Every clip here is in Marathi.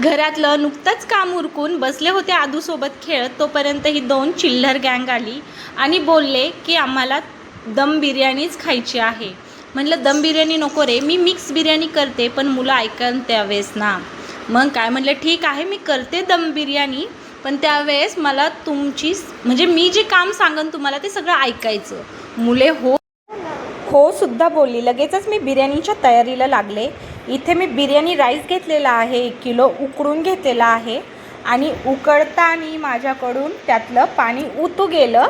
घरातलं नुकतंच काम उरकून बसले होते आदूसोबत खेळत, तोपर्यंत ही दोन चिल्लर गँग आली आणि बोलले की आम्हाला दम बिर्याणीच खायची आहे. म्हटलं दम बिर्याणी नको रे, मी मिक्स बिर्याणी करते, पण मुलं ऐकन त्यावेळेस ना. मग काय म्हटलं ठीक आहे, मी करते दम बिर्याणी, पण त्यावेळेस मला तुमची म्हणजे मी जे काम सांगन तुम्हाला ते सगळं ऐकायचं. मुले हो सुद्धा बोलली. लगेचच मी बिर्याणीच्या तयारीला लागले. इथे मी बिर्याणी राईस घेतलेला आहे, 1 किलो उकडून घेतलेला आहे आणि उकडताना माझ्याकडून त्यातलं पाणी उतू गेलं.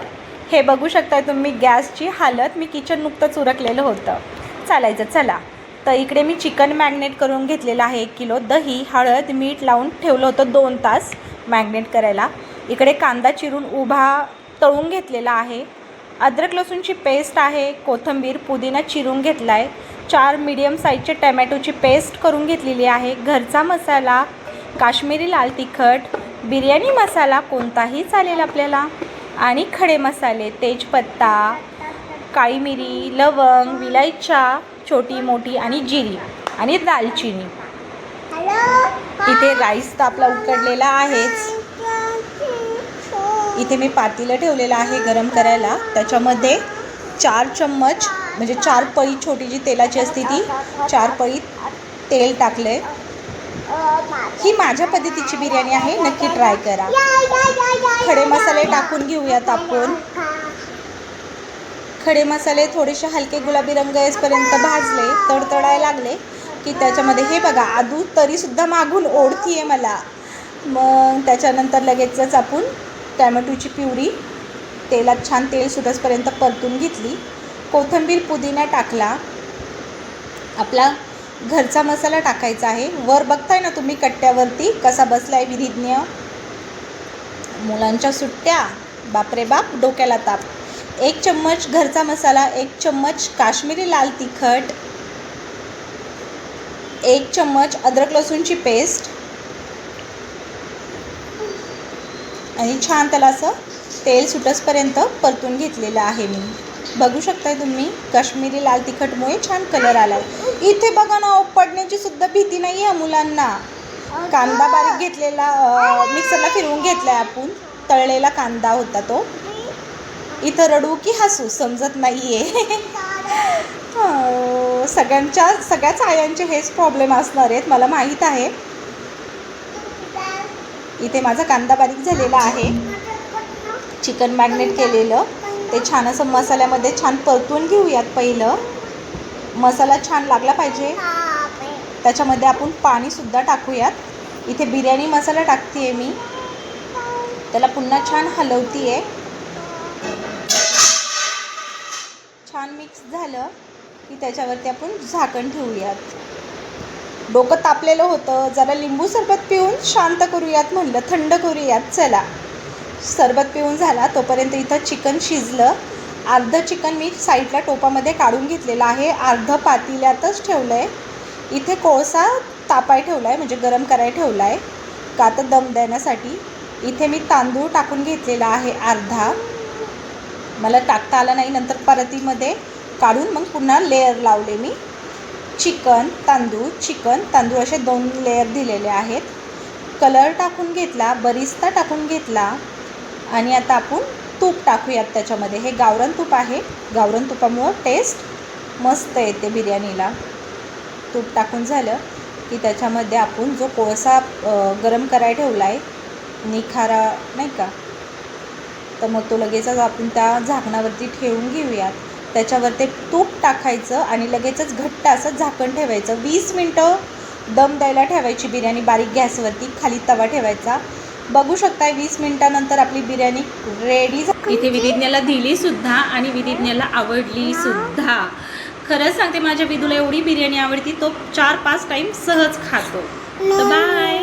हे बघू शकताय तुम्ही गॅसची हालत. मी किचन नुकतंच उरकलेलं होतं. चालायचं चला. तर इकडे मी चिकन मॅग्नेट करून घेतलेलं आहे, 1 किलो. दही, हळद, मीठ लावून ठेवलं होतं 2 तास मॅग्नेट करायला. इकडे कांदा चिरून उभा तळून घेतलेला आहे. अद्रक लसूणची पेस्ट आहे, कोथिंबीर, पुदिना चिरून घेतला आहे. 4 मीडियम साईजचे टमॅटोची पेस्ट करून घेतलेली आहे. घरचा मसाला, काश्मीरी लाल तिखट, बिर्याणी मसाला कोणताही चालेल आपल्याला, आणि खडे मसाले, तेजपत्ता, काळी मिरी, लवंग, विलायच्या छोटी मोठी आणि जिरी आणि दालचिनी. इथे राईस तर आपला उकडलेला आहेच. इथे मी पातेलं ठेवलेलं आहे गरम करायला. त्याच्यामध्ये 4 चम्मच म्हणजे 4 पळी छोटी जी तेलाची असते ती 4 पळी तेल टाकले. ही माझ्या पद्धतीची बिर्याणी आहे, नक्की ट्राय करा. खडे मसाले टाकून घेऊयात आपण. खडे मसाले थोडेसे हलके गुलाबी रंग येईपर्यंत भाजले, तडतडायला लागले की त्याच्यामध्ये हे बघा आदू तरीसुद्धा मागून ओढतीये मला. मग त्याच्यानंतर लगेचच आपण टॅमॅटोची प्युरी तेलात छान तेल सुटेपर्यंत परतून घेतली. कोथिंबीर, पुदिना टाकला. आपला घरचा मसाला टाकायचा आहे. वर बघताय ना तुम्ही कट्ट्यावरती कसा बसलाय विधिज्ञ. मुलांच्या सुट्ट्या, बापरे बाप, डोक्याला ताप. 1 चम्मच घरचा मसाला, 1 चम्मच काश्मीरी लाल तिखट, 1 चम्मच अद्रक लसूणची पेस्ट आणि छान त्याला असं तेल सुटेपर्यंत परतून घेतलेलं आहे मी. बघू शकताय तुम्ही काश्मीरी लाल तिखटमुळे छान कलर आला आहे. इथे बघा ना, पडण्याची सुद्धा भीती नाही आहे मुलांना. कांदा बारीक घेतलेला मिक्सरला फिरवून घेतला आहे आपण. तळलेला कांदा होता तो. इथं रडू की हसू समजत नाही आहे. सगळ्याच आयांचे हेच प्रॉब्लेम असणार आहेत, मला माहीत आहे. इथे माझा कांदा बारीक झालेला आहे. चिकन मॅग्नेट केलेलं ते छान असं मसाल्यामध्ये छान परतून घेऊयात. पहिलं मसाला छान लागला पाहिजे, त्याच्यामध्ये आपण पाणीसुद्धा टाकूयात. इथे बिर्याणी मसाला टाकते मी. त्याला पुन्हा छान हलवते आहे. छान मिक्स झालं की त्याच्यावरती आपण झाकण ठेवूयात. डोकं तापलेलं होतं, जरा लिंबू सरबत पिऊन शांत करूयात म्हणलं, थंड करूयात. चला, सरबत पिऊन झाला तोपर्यंत इथं चिकन शिजलं. अर्धं चिकन मी साईडला टोपामध्ये काढून घेतलेलं आहे, अर्धं पातेल्यातच ठेवलं आहे. इथे कोळसा तापाय ठेवला आहे, म्हणजे गरम करायला ठेवला आहे का तर दम देण्यासाठी. इथे मी तांदूळ टाकून घेतलेला आहे अर्धा. मला टाकता आला नाही, नंतर परतीमध्ये काढून मग पुन्हा लेअर लावले मी. चिकन तांदूळ असे 2 लेअर दिलेले आहेत. कलर टाकून घेतला, बरिस्ता टाकून घेतला आणि आता आपण तूप टाकूयात त्याच्यामध्ये. हे गावरान तूप आहे. गावरान तुपामुळं टेस्ट मस्त येते बिर्याणीला. तूप टाकून झालं की त्याच्यामध्ये आपण जो कोळसा गरम करायला ठेवला आहे, निखारा नाही का, तर मग तो लगेचच आपण त्या झाकणावरती ठेवून घेऊयात. त्याच्यावर ते तूप टाकायचं आणि लगेचच घट्ट असं झाकण ठेवायचं. 20 मिनटं दम द्यायला ठेवायची बिर्याणी. बारीक गॅसवरती खाली तवा ठेवायचा. बघू शकताय 20 मिनटानंतर आपली बिर्याणी रेडी. इथे विधिज्ञाला दिली सुद्धा आणि विधिज्ञाला आवडली सुद्धा. खरंच सांगते, माझ्या विधूला एवढी बिर्याणी आवडती, तो 4-5 टाईम सहज खातो. तर बाय.